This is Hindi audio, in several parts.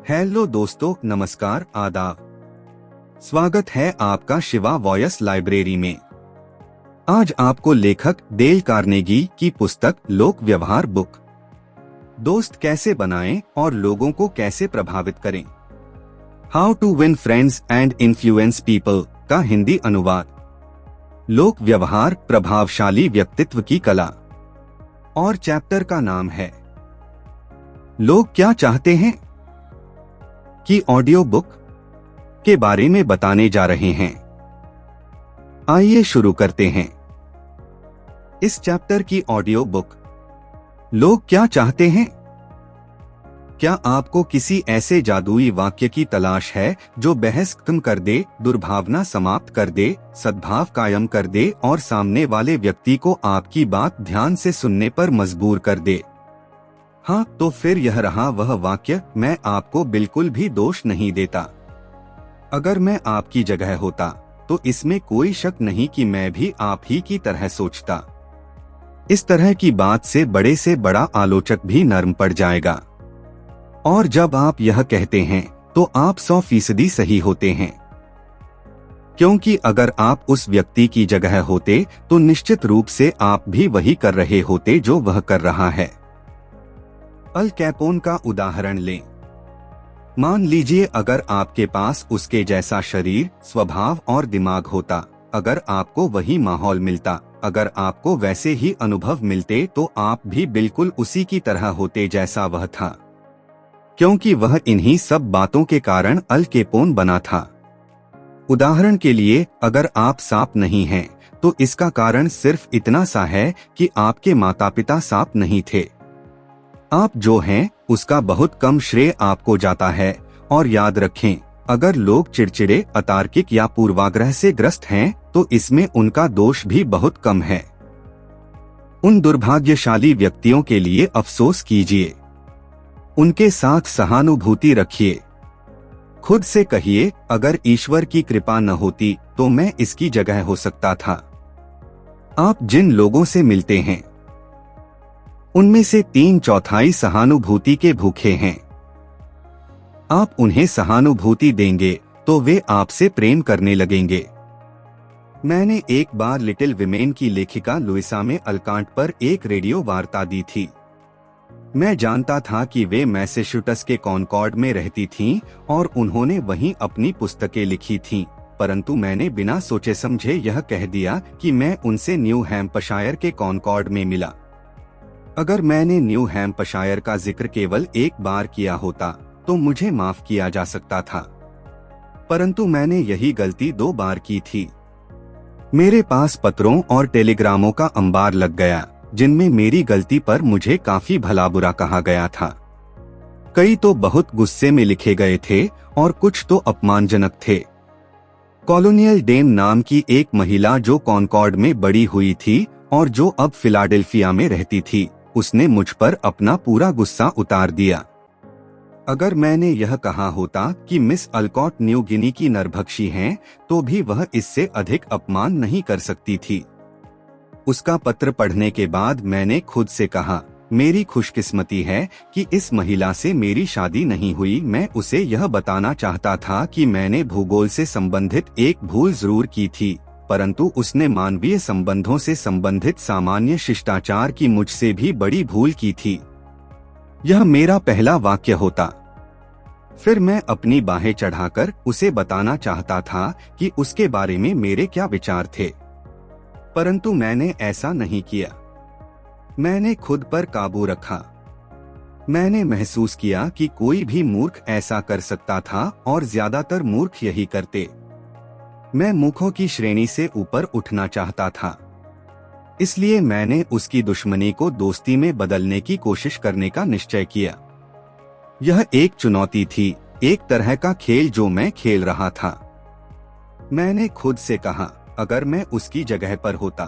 हेलो दोस्तों, नमस्कार, आदाब। स्वागत है आपका शिवा वॉयस लाइब्रेरी में। आज आपको लेखक डेल कार्नेगी की पुस्तक लोक व्यवहार बुक दोस्त कैसे बनाएं और लोगों को कैसे प्रभावित करें, how to win friends and influence people का हिंदी अनुवाद। लोक व्यवहार प्रभावशाली व्यक्तित्व की कला, और चैप्टर का नाम है लोग क्या चाहते हैं की ऑडियो बुक के बारे में बताने जा रहे हैं। आइए शुरू करते हैं। इस चैप्टर की ऑडियो बुक लोग क्या चाहते हैं। क्या आपको किसी ऐसे जादुई वाक्य की तलाश है जो बहस खत्म कर दे, दुर्भावना समाप्त कर दे, सद्भाव कायम कर दे और सामने वाले व्यक्ति को आपकी बात ध्यान से सुनने पर मजबूर कर दे? हाँ, तो फिर यह रहा वह वाक्य। मैं आपको बिल्कुल भी दोष नहीं देता। अगर मैं आपकी जगह होता तो इसमें कोई शक नहीं कि मैं भी आप ही की तरह सोचता। इस तरह की बात से बड़ा आलोचक भी नर्म पड़ जाएगा। और जब आप यह कहते हैं तो आप 100% सही होते हैं, क्योंकि अगर आप उस व्यक्ति की जगह होते तो निश्चित रूप से आप भी वही कर रहे होते जो वह कर रहा है। अल कैपोन का उदाहरण लें। मान लीजिए अगर आपके पास उसके जैसा शरीर, स्वभाव और दिमाग होता, अगर आपको वही माहौल मिलता, अगर आपको वैसे ही अनुभव मिलते तो आप भी बिल्कुल उसी की तरह होते जैसा वह था, क्योंकि वह इन्हीं सब बातों के कारण अल कैपोन बना था। उदाहरण के लिए, अगर आप सांप नहीं हैं तो इसका कारण सिर्फ इतना सा है कि आपके माता पिता सांप नहीं थे। आप जो हैं उसका बहुत कम श्रेय आपको जाता है। और याद रखें, अगर लोग चिड़चिड़े, अतार्किक या पूर्वाग्रह से ग्रस्त हैं तो इसमें उनका दोष भी बहुत कम है। उन दुर्भाग्यशाली व्यक्तियों के लिए अफसोस कीजिए, उनके साथ सहानुभूति रखिए। खुद से कहिए, अगर ईश्वर की कृपा न होती तो मैं इसकी जगह हो सकता था। आप जिन लोगों से मिलते हैं उनमें से 3/4 सहानुभूति के भूखे हैं। आप उन्हें सहानुभूति देंगे तो वे आपसे प्रेम करने लगेंगे। मैंने एक बार लिटिल विमेन की लेखिका लुइसा में अल्कांट पर एक रेडियो वार्ता दी थी। मैं जानता था कि वे मैसेच्यूसेट्स के कॉनकॉर्ड में रहती थीं और उन्होंने वहीं अपनी पुस्तकें लिखी थीं, परंतु मैंने बिना सोचे समझे यह कह दिया कि मैं उनसे न्यू हैम्पशायर के कॉनकॉर्ड में मिला। अगर मैंने न्यू हैम्पशायर का जिक्र केवल एक बार किया होता तो मुझे माफ किया जा सकता था, परंतु मैंने यही गलती 2 बार की थी। मेरे पास पत्रों और टेलीग्रामों का अंबार लग गया जिनमें मेरी गलती पर मुझे काफी भला बुरा कहा गया था। कई तो बहुत गुस्से में लिखे गए थे और कुछ तो अपमानजनक थे। कॉलोनियल डेन नाम की एक महिला जो कॉनकॉर्ड में बड़ी हुई थी और जो अब फिलाडेल्फिया में रहती थी, उसने मुझ पर अपना पूरा गुस्सा उतार दिया। अगर मैंने यह कहा होता कि मिस अल्कॉट न्यू गिनी की नरभक्षी हैं, तो भी वह इससे अधिक अपमान नहीं कर सकती थी। उसका पत्र पढ़ने के बाद मैंने खुद से कहा, मेरी खुशकिस्मती है कि इस महिला से मेरी शादी नहीं हुई। मैं उसे यह बताना चाहता था कि मैंने भूगोल से संबंधित एक भूल जरूर की थी, परंतु उसने मानवीय संबंधों से संबंधित सामान्य शिष्टाचार की मुझसे भी बड़ी भूल की थी। यह मेरा पहला वाक्य होता। फिर मैं अपनी बाहें चढ़ाकर उसे बताना चाहता था कि उसके बारे में मेरे क्या विचार थे, परंतु मैंने ऐसा नहीं किया। मैंने खुद पर काबू रखा। मैंने महसूस किया कि कोई भी मूर्ख ऐसा कर सकता था और ज्यादातर मूर्ख यही करते। मैं मूर्खों की श्रेणी से ऊपर उठना चाहता था, इसलिए मैंने उसकी दुश्मनी को दोस्ती में बदलने की कोशिश करने का निश्चय किया। यह एक चुनौती थी, एक तरह का खेल जो मैं खेल रहा था। मैंने खुद से कहा, अगर मैं उसकी जगह पर होता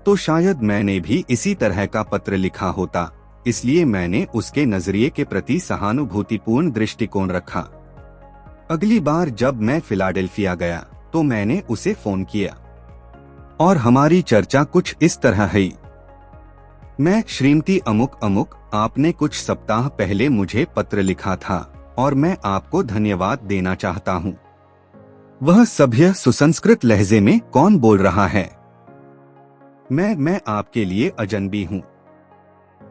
तो शायद मैंने भी इसी तरह का पत्र लिखा होता। इसलिए मैंने उसके नजरिए के प्रति सहानुभूतिपूर्ण दृष्टिकोण रखा। अगली बार जब मैं फिलाडेल्फिया गया तो मैंने उसे फोन किया और हमारी चर्चा कुछ इस तरह हुई। मैं श्रीमती अमुक अमुक, आपने कुछ सप्ताह पहले मुझे पत्र लिखा था और मैं आपको धन्यवाद देना चाहता हूँ। वह सभ्य सुसंस्कृत लहजे में कौन बोल रहा है? मैं आपके लिए अजनबी हूँ।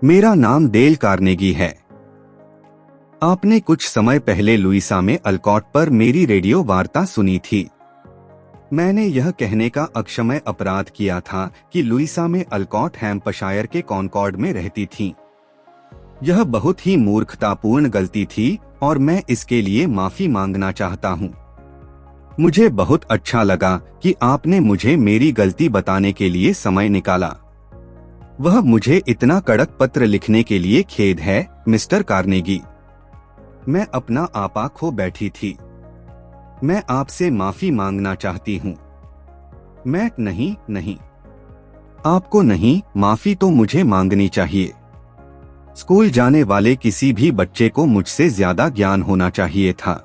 मेरा नाम डेल कार्नेगी है। आपने कुछ समय पहले लुइसा में अल्कॉट पर मेरी रेडियो वार्ता सुनी थी। मैंने यह कहने का अक्षम्य अपराध किया था कि लुइसा में अल्कॉट हैम्पशायर के कॉनकॉर्ड में रहती थीं। यह बहुत ही मूर्खतापूर्ण गलती थी और मैं इसके लिए माफी मांगना चाहता हूँ। मुझे बहुत अच्छा लगा कि आपने मुझे मेरी गलती बताने के लिए समय निकाला। वह मुझे इतना कड़क पत्र लिखने के लिए खेद है, मिस्टर कार्नेगी। मैं अपना आपा खो बैठी थी। मैं आपसे माफी मांगना चाहती हूँ। मैं नहीं। आपको नहीं, माफी तो मुझे मांगनी चाहिए। स्कूल जाने वाले किसी भी बच्चे को मुझसे ज्यादा ज्ञान होना चाहिए था।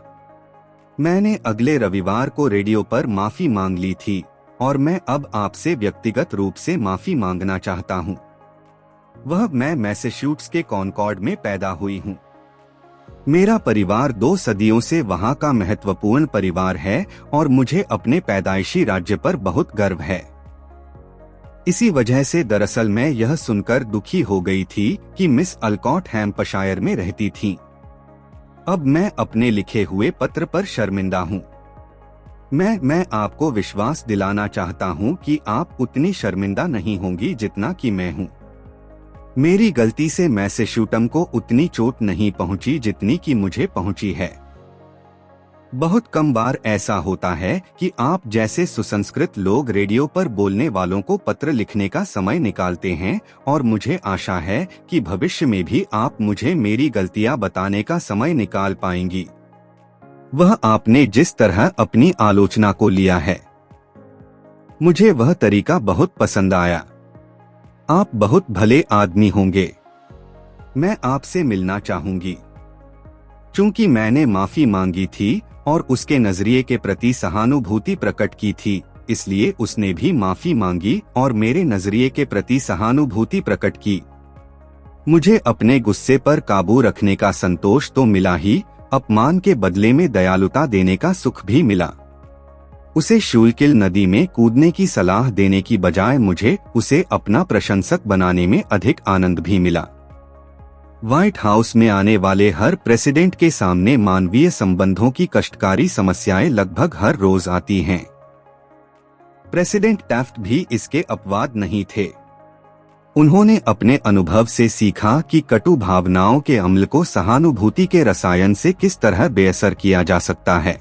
मैंने अगले रविवार को रेडियो पर माफी मांग ली थी और मैं अब आपसे व्यक्तिगत रूप से माफी मांगना चाहता हूँ। मैं मैसेच्यूसेट्स के कॉनकॉर्ड में पैदा हुई हूँ। मेरा परिवार 2 सदियों से वहाँ का महत्वपूर्ण परिवार है और मुझे अपने पैदाइशी राज्य पर बहुत गर्व है। इसी वजह से दरअसल मैं यह सुनकर दुखी हो गई थी कि मिस अल्कॉट हैम्पशायर में रहती थीं। अब मैं अपने लिखे हुए पत्र पर शर्मिंदा हूँ। मैं आपको विश्वास दिलाना चाहता हूँ कि आप उतनी शर्मिंदा नहीं होंगी जितना कि मैं हूँ। मेरी गलती से मैसेच्यूसेट्स को उतनी चोट नहीं पहुँची जितनी कि मुझे पहुँची है। बहुत कम बार ऐसा होता है कि आप जैसे सुसंस्कृत लोग रेडियो पर बोलने वालों को पत्र लिखने का समय निकालते हैं और मुझे आशा है कि भविष्य में भी आप मुझे मेरी गलतियां बताने का समय निकाल पाएंगी। वह आपने जिस तरह अपनी आलोचना को लिया है, मुझे वह तरीका बहुत पसंद आया। आप बहुत भले आदमी होंगे। मैं आपसे मिलना चाहूंगी। चूंकि मैंने माफी मांगी थी और उसके नजरिए के प्रति सहानुभूति प्रकट की थी, इसलिए उसने भी माफी मांगी और मेरे नजरिए के प्रति सहानुभूति प्रकट की। मुझे अपने गुस्से पर काबू रखने का संतोष तो मिला ही, अपमान के बदले में दयालुता देने का सुख भी मिला। उसे शूलकिल नदी में कूदने की सलाह देने की बजाय मुझे उसे अपना प्रशंसक बनाने में अधिक आनंद भी मिला। व्हाइट हाउस में आने वाले हर प्रेसिडेंट के सामने मानवीय संबंधों की कष्टकारी समस्याएं लगभग हर रोज आती हैं। प्रेसिडेंट टैफ्ट भी इसके अपवाद नहीं थे। उन्होंने अपने अनुभव से सीखा कि कटु भावनाओं के अम्ल को सहानुभूति के रसायन से किस तरह बेअसर किया जा सकता है।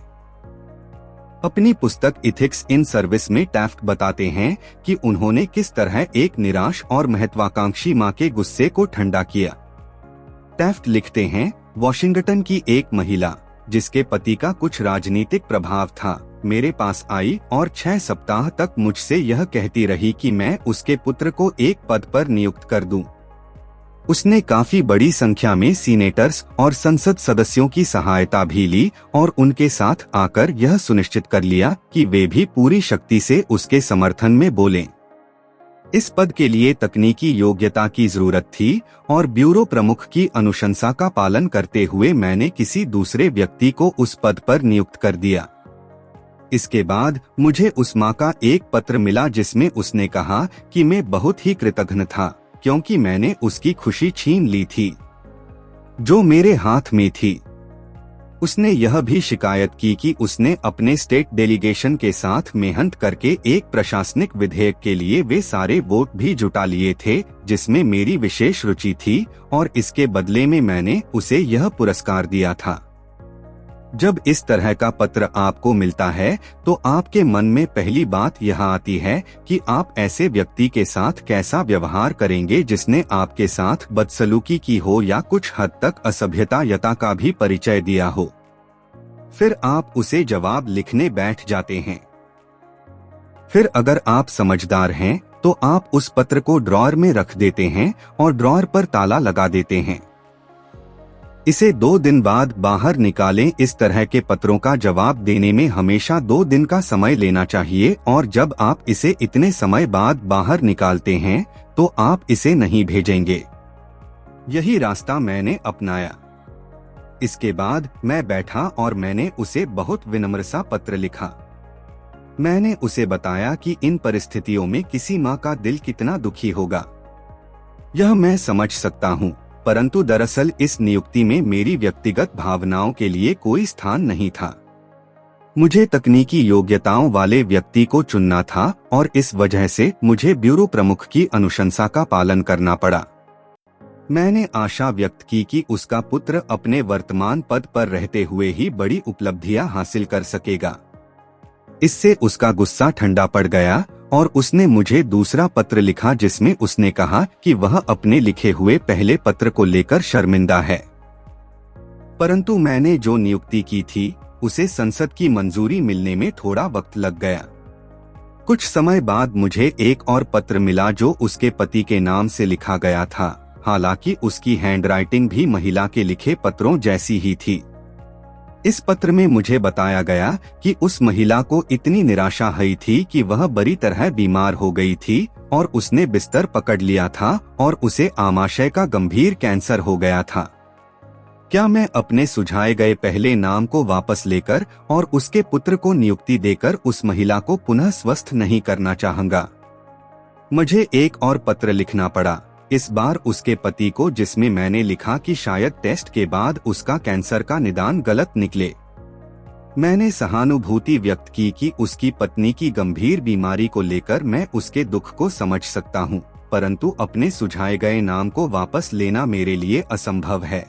अपनी पुस्तक इथिक्स इन सर्विस में टैफ्ट बताते हैं कि उन्होंने किस तरह एक निराश और महत्वाकांक्षी मां के गुस्से को ठंडा किया। टैफ्ट लिखते हैं, वॉशिंगटन की एक महिला जिसके पति का कुछ राजनीतिक प्रभाव था, मेरे पास आई और 6 सप्ताह तक मुझसे यह कहती रही कि मैं उसके पुत्र को एक पद पर नियुक्त कर दूं। उसने काफी बड़ी संख्या में सीनेटर्स और संसद सदस्यों की सहायता भी ली और उनके साथ आकर यह सुनिश्चित कर लिया कि वे भी पूरी शक्ति से उसके समर्थन में बोलें। इस पद के लिए तकनीकी योग्यता की जरूरत थी और ब्यूरो प्रमुख की अनुशंसा का पालन करते हुए मैंने किसी दूसरे व्यक्ति को उस पद पर नियुक्त कर दिया। इसके बाद मुझे उस माँ का एक पत्र मिला जिसमें उसने कहा कि मैं बहुत ही कृतज्ञ था क्योंकि मैंने उसकी खुशी छीन ली थी जो मेरे हाथ में थी। उसने यह भी शिकायत की कि उसने अपने स्टेट डेलीगेशन के साथ मेहनत करके एक प्रशासनिक विधेयक के लिए वे सारे वोट भी जुटा लिए थे जिसमें मेरी विशेष रुचि थी और इसके बदले में मैंने उसे यह पुरस्कार दिया था। जब इस तरह का पत्र आपको मिलता है तो आपके मन में पहली बात यह आती है कि आप ऐसे व्यक्ति के साथ कैसा व्यवहार करेंगे जिसने आपके साथ बदसलूकी की हो या कुछ हद तक असभ्यता का भी परिचय दिया हो। फिर आप उसे जवाब लिखने बैठ जाते हैं। फिर अगर आप समझदार हैं तो आप उस पत्र को ड्रॉअर में रख देते हैं और ड्रॉअर पर ताला लगा देते हैं। इसे 2 दिन बाद बाहर निकालें। इस तरह के पत्रों का जवाब देने में हमेशा 2 दिन का समय लेना चाहिए और जब आप इसे इतने समय बाद बाहर निकालते हैं तो आप इसे नहीं भेजेंगे। यही रास्ता मैंने अपनाया। इसके बाद मैं बैठा और मैंने उसे बहुत विनम्र सा पत्र लिखा। मैंने उसे बताया कि इन परिस्थितियों में किसी माँ का दिल कितना दुखी होगा। यह मैं समझ सकता हूँ, परंतु दरअसल इस नियुक्ति में मेरी व्यक्तिगत भावनाओं के लिए कोई स्थान नहीं था। मुझे तकनीकी योग्यताओं वाले व्यक्ति को चुनना था और इस वजह से मुझे ब्यूरो प्रमुख की अनुशंसा का पालन करना पड़ा। मैंने आशा व्यक्त की कि उसका पुत्र अपने वर्तमान पद पर रहते हुए ही बड़ी उपलब्धियां हासिल कर सकेगा। इससे उसका गुस्सा ठंडा पड़ गया और उसने मुझे दूसरा पत्र लिखा जिसमें उसने कहा कि वह अपने लिखे हुए पहले पत्र को लेकर शर्मिंदा है, परंतु मैंने जो नियुक्ति की थी उसे संसद की मंजूरी मिलने में थोड़ा वक्त लग गया। कुछ समय बाद मुझे एक और पत्र मिला जो उसके पति के नाम से लिखा गया था, हालांकि उसकी हैंडराइटिंग भी महिला के लिखे पत्रों जैसी ही थी। इस पत्र में मुझे बताया गया कि उस महिला को इतनी निराशा हुई थी कि वह बुरी तरह बीमार हो गई थी और उसने बिस्तर पकड़ लिया था और उसे आमाशय का गंभीर कैंसर हो गया था। क्या मैं अपने सुझाए गए पहले नाम को वापस लेकर और उसके पुत्र को नियुक्ति देकर उस महिला को पुनः स्वस्थ नहीं करना चाहूंगा? मुझे एक और पत्र लिखना पड़ा, इस बार उसके पति को, जिसमें मैंने लिखा कि शायद टेस्ट के बाद उसका कैंसर का निदान गलत निकले। मैंने सहानुभूति व्यक्त की कि उसकी पत्नी की गंभीर बीमारी को लेकर मैं उसके दुख को समझ सकता हूं, परंतु अपने सुझाए गए नाम को वापस लेना मेरे लिए असंभव है।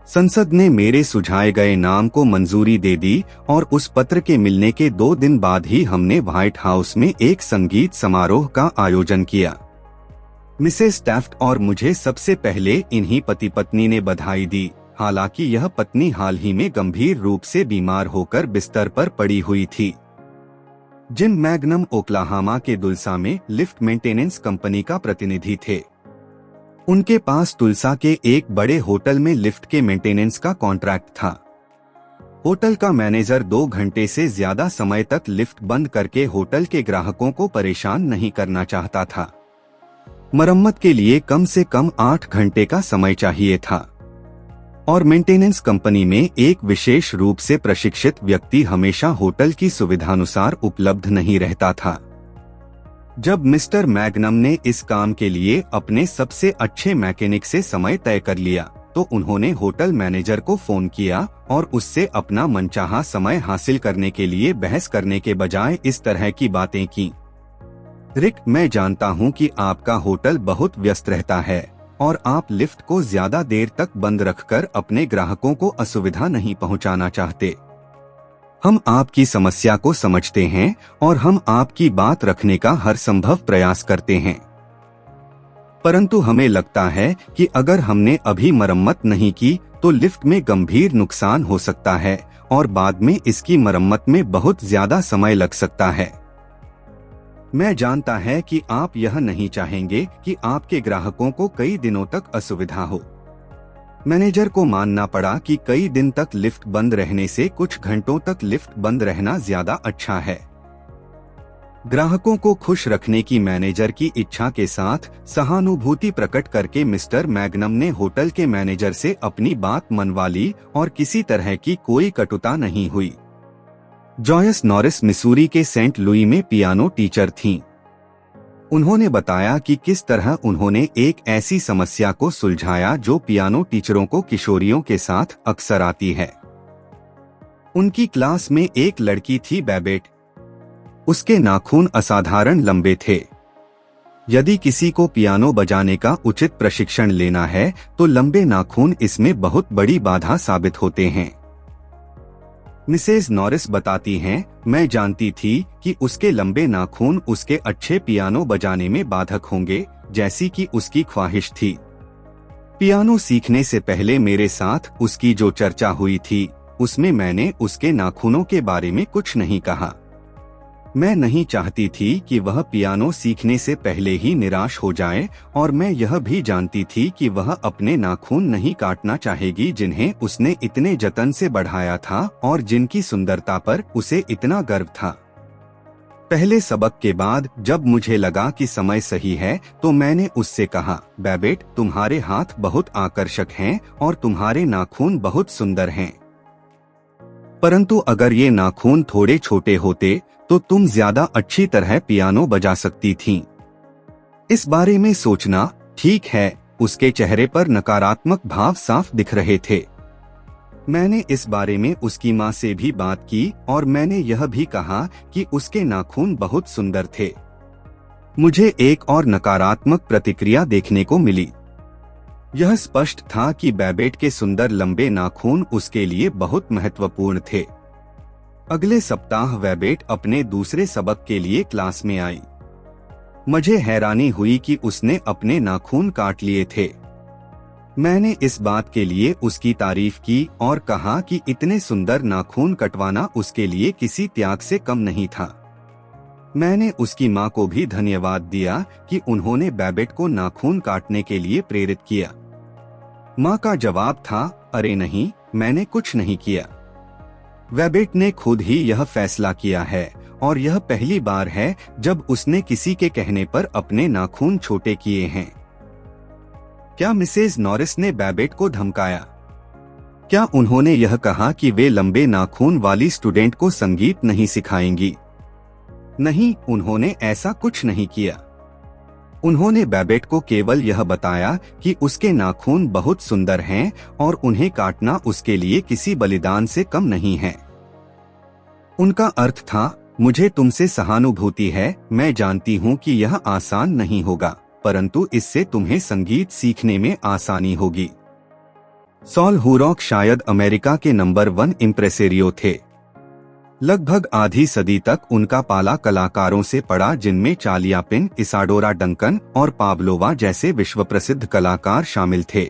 संसद ने मेरे सुझाए गए नाम को मंजूरी दे दी और उस पत्र के मिलने के 2 दिन बाद ही हमने व्हाइट हाउस में एक संगीत समारोह का आयोजन किया। मिसेस टैफ्ट और मुझे सबसे पहले इन्हीं पति पत्नी ने बधाई दी। हालांकि यह पत्नी हाल ही में गंभीर रूप से बीमार होकर बिस्तर पर पड़ी हुई थी। जिम मैग्नम ओक्लाहामा के तुलसा में लिफ्ट मेंटेनेंस कंपनी का प्रतिनिधि थे। उनके पास तुलसा के एक बड़े होटल में लिफ्ट के मेंटेनेंस का कॉन्ट्रैक्ट था। होटल का मैनेजर 2 घंटे से ज्यादा समय तक लिफ्ट बंद करके होटल के ग्राहकों को परेशान नहीं करना चाहता था। मरम्मत के लिए कम से कम 8 घंटे का समय चाहिए था और मेंटेनेंस कंपनी में एक विशेष रूप से प्रशिक्षित व्यक्ति हमेशा होटल की सुविधानुसार उपलब्ध नहीं रहता था। जब मिस्टर मैग्नम ने इस काम के लिए अपने सबसे अच्छे मैकेनिक से समय तय कर लिया तो उन्होंने होटल मैनेजर को फोन किया और उससे अपना मनचाहा समय हासिल करने के लिए बहस करने के बजाय इस तरह की बातें की। रिक, मैं जानता हूं कि आपका होटल बहुत व्यस्त रहता है और आप लिफ्ट को ज्यादा देर तक बंद रखकर अपने ग्राहकों को असुविधा नहीं पहुंचाना चाहते। हम आपकी समस्या को समझते हैं और हम आपकी बात रखने का हर संभव प्रयास करते हैं, परंतु हमें लगता है कि अगर हमने अभी मरम्मत नहीं की तो लिफ्ट में गंभीर नुकसान हो सकता है और बाद में इसकी मरम्मत में बहुत ज्यादा समय लग सकता है। मैं जानता है कि आप यह नहीं चाहेंगे कि आपके ग्राहकों को कई दिनों तक असुविधा हो। मैनेजर को मानना पड़ा कि कई दिन तक लिफ्ट बंद रहने से कुछ घंटों तक लिफ्ट बंद रहना ज्यादा अच्छा है। ग्राहकों को खुश रखने की मैनेजर की इच्छा के साथ सहानुभूति प्रकट करके मिस्टर मैग्नम ने होटल के मैनेजर से अपनी बात मनवा ली और किसी तरह की कोई कटुता नहीं हुई। जॉयस नॉरिस मिसूरी के सेंट लुई में पियानो टीचर थीं। उन्होंने बताया कि किस तरह उन्होंने एक ऐसी समस्या को सुलझाया जो पियानो टीचरों को किशोरियों के साथ अक्सर आती है। उनकी क्लास में एक लड़की थी, बेबेट। उसके नाखून असाधारण लंबे थे। यदि किसी को पियानो बजाने का उचित प्रशिक्षण लेना है तो लंबे नाखून इसमें बहुत बड़ी बाधा साबित होते हैं। मिसेज नॉरिस बताती हैं, मैं जानती थी कि उसके लंबे नाखून उसके अच्छे पियानो बजाने में बाधक होंगे, जैसी कि उसकी ख्वाहिश थी। पियानो सीखने से पहले मेरे साथ उसकी जो चर्चा हुई थी उसमें मैंने उसके नाखूनों के बारे में कुछ नहीं कहा। मैं नहीं चाहती थी कि वह पियानो सीखने से पहले ही निराश हो जाए और मैं यह भी जानती थी कि वह अपने नाखून नहीं काटना चाहेगी जिन्हें उसने इतने जतन से बढ़ाया था और जिनकी सुंदरता पर उसे इतना गर्व था। पहले सबक के बाद जब मुझे लगा कि समय सही है तो मैंने उससे कहा, बेबेट, तुम्हारे हाथ बहुत आकर्षक हैं और तुम्हारे नाखून बहुत सुंदर हैं। परंतु अगर ये नाखून थोड़े छोटे होते तो तुम ज्यादा अच्छी तरह पियानो बजा सकती थीं। इस बारे में सोचना ठीक है। उसके चेहरे पर नकारात्मक भाव साफ दिख रहे थे। मैंने इस बारे में उसकी माँ से भी बात की और मैंने यह भी कहा कि उसके नाखून बहुत सुंदर थे। मुझे एक और नकारात्मक प्रतिक्रिया देखने को मिली। यह स्पष्ट था कि बेबेट के सुंदर लंबे नाखून उसके लिए बहुत महत्वपूर्ण थे। अगले सप्ताह बेबेट अपने दूसरे सबक के लिए क्लास में आई। मुझे हैरानी हुई कि उसने अपने नाखून काट लिए थे। मैंने इस बात के लिए उसकी तारीफ की और कहा कि इतने सुंदर नाखून कटवाना उसके लिए किसी त्याग से कम नहीं था। मैंने उसकी माँ को भी धन्यवाद दिया कि उन्होंने बेबेट को नाखून काटने के लिए प्रेरित किया। माँ का जवाब था, अरे नहीं, मैंने कुछ नहीं किया। बेबेट ने खुद ही यह फैसला किया है और यह पहली बार है जब उसने किसी के कहने पर अपने नाखून छोटे किए हैं। क्या मिसेज नॉरिस ने बेबेट को धमकाया? क्या उन्होंने यह कहा कि वे लंबे नाखून वाली स्टूडेंट को संगीत नहीं सिखाएंगी? नहीं, उन्होंने ऐसा कुछ नहीं किया। उन्होंने बेबेट को केवल यह बताया कि उसके नाखून बहुत सुंदर हैं और उन्हें काटना उसके लिए किसी बलिदान से कम नहीं है। उनका अर्थ था, मुझे तुमसे सहानुभूति है, मैं जानती हूँ कि यह आसान नहीं होगा, परंतु इससे तुम्हें संगीत सीखने में आसानी होगी। सॉल हुरॉक शायद अमेरिका के नंबर 1 इम्प्रेसेरियो थे। लगभग आधी सदी तक उनका पाला कलाकारों से पड़ा, जिनमें चार्ली चैपलिन, इसाडोरा डंकन और पाब्लोवा जैसे विश्व प्रसिद्ध कलाकार शामिल थे।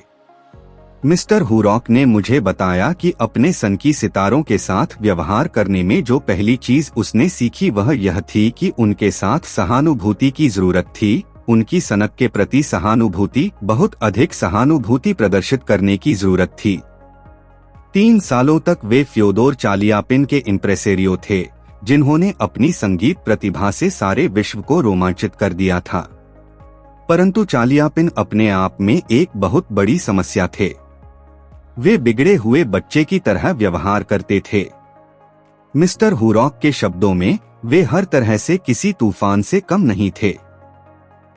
मिस्टर हुरॉक ने मुझे बताया कि अपने सनकी सितारों के साथ व्यवहार करने में जो पहली चीज उसने सीखी वह यह थी कि उनके साथ सहानुभूति की जरूरत थी। उनकी सनक के प्रति सहानुभूति, बहुत अधिक सहानुभूति प्रदर्शित करने की जरूरत थी। 3 सालों तक वे फ्योदोर चालियापिन के इम्प्रेसेरियो थे, जिन्होंने अपनी संगीत प्रतिभा से सारे विश्व को रोमांचित कर दिया था। परंतु चालियापिन अपने आप में एक बहुत बड़ी समस्या थे। वे बिगड़े हुए बच्चे की तरह व्यवहार करते थे। मिस्टर हुरॉक के शब्दों में, वे हर तरह से किसी तूफान से कम नहीं थे।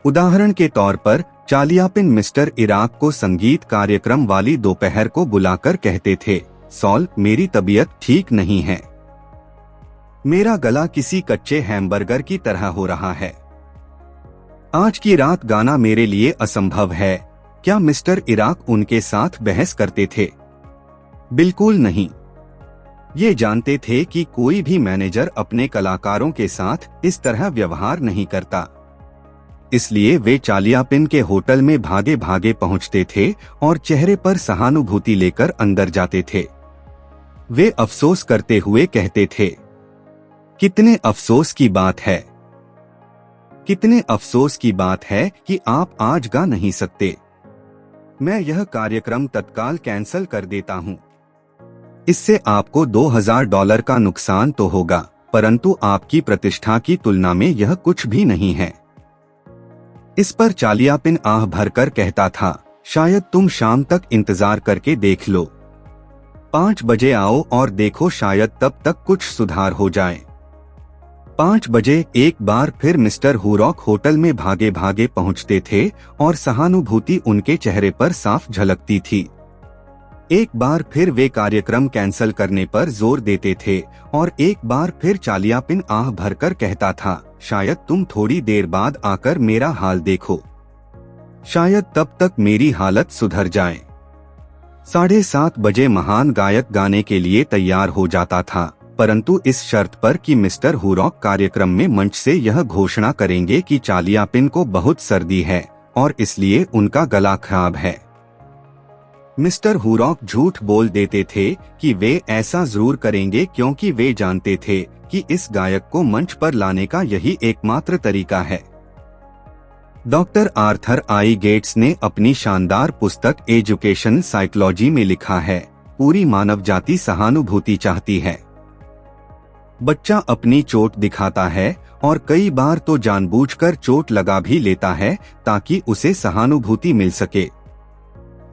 उदाहरण के तौर पर चालियापिन मिस्टर इराक को संगीत कार्यक्रम वाली दोपहर को बुलाकर कहते थे, सॉल, मेरी तबीयत ठीक नहीं है। मेरा गला किसी कच्चे हैमबर्गर की तरह हो रहा है। आज की रात गाना मेरे लिए असंभव है। क्या मिस्टर इराक उनके साथ बहस करते थे? बिल्कुल नहीं। ये जानते थे कि कोई भी मैनेजर अपने कलाकारों के साथ इस तरह व्यवहार नहीं करता। इसलिए वे चालियापिन के होटल में भागे भागे पहुंचते थे और चेहरे पर सहानुभूति लेकर अंदर जाते थे। वे अफसोस करते हुए कहते थे, कितने अफसोस की बात है, कितने अफसोस की बात है कि आप आज गा नहीं सकते। मैं यह कार्यक्रम तत्काल कैंसिल कर देता हूँ। इससे आपको $2000 का नुकसान तो होगा, परंतु आपकी प्रतिष्ठा की तुलना में यह कुछ भी नहीं है। इस पर चालियापिन आह भरकर कहता था, शायद तुम शाम तक इंतजार करके देख लो। 5 बजे आओ और देखो, शायद तब तक कुछ सुधार हो जाए। 5 बजे एक बार फिर मिस्टर हुरॉक होटल में भागे भागे पहुंचते थे और सहानुभूति उनके चेहरे पर साफ झलकती थी। एक बार फिर वे कार्यक्रम कैंसिल करने पर जोर देते थे और एक बार फिर चालियापिन आह भरकर कहता था, शायद तुम थोड़ी देर बाद आकर मेरा हाल देखो, शायद तब तक मेरी हालत सुधर जाए। 7:30 बजे महान गायक गाने के लिए तैयार हो जाता था, परंतु इस शर्त पर कि मिस्टर हुरॉक कार्यक्रम में मंच से यह घोषणा करेंगे कि चालियापिन को बहुत सर्दी है और इसलिए उनका गला खराब है। मिस्टर हुरॉक झूठ बोल देते थे कि वे ऐसा जरूर करेंगे, क्योंकि वे जानते थे कि इस गायक को मंच पर लाने का यही एकमात्र तरीका है। डॉक्टर आर्थर आई गेट्स ने अपनी शानदार पुस्तक एजुकेशन साइकोलॉजी में लिखा है, पूरी मानव जाति सहानुभूति चाहती है। बच्चा अपनी चोट दिखाता है और कई बार तो जानबूझकर चोट लगा भी लेता है ताकि उसे सहानुभूति मिल सके।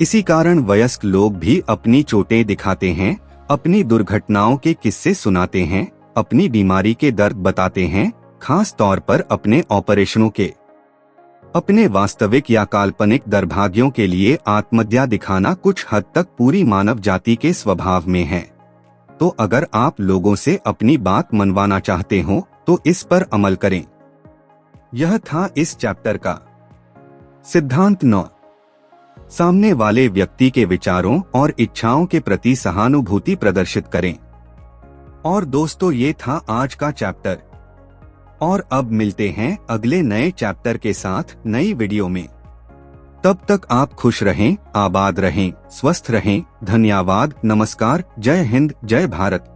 इसी कारण वयस्क लोग भी अपनी चोटें दिखाते हैं, अपनी दुर्घटनाओं के किस्से सुनाते हैं, अपनी बीमारी के दर्द बताते हैं, खास तौर पर अपने ऑपरेशनों के। अपने वास्तविक या काल्पनिक दुर्भाग्यों के लिए आत्महत्या दिखाना कुछ हद तक पूरी मानव जाति के स्वभाव में है। तो अगर आप लोगों से अपनी बात मनवाना चाहते हो तो इस पर अमल करें। यह था इस चैप्टर का सिद्धांत 9। सामने वाले व्यक्ति के विचारों और इच्छाओं के प्रति सहानुभूति प्रदर्शित करें। और दोस्तों, ये था आज का चैप्टर। और अब मिलते हैं अगले नए चैप्टर के साथ नई वीडियो में। तब तक आप खुश रहें, आबाद रहें, स्वस्थ रहें। धन्यवाद, नमस्कार, जय हिंद, जय भारत।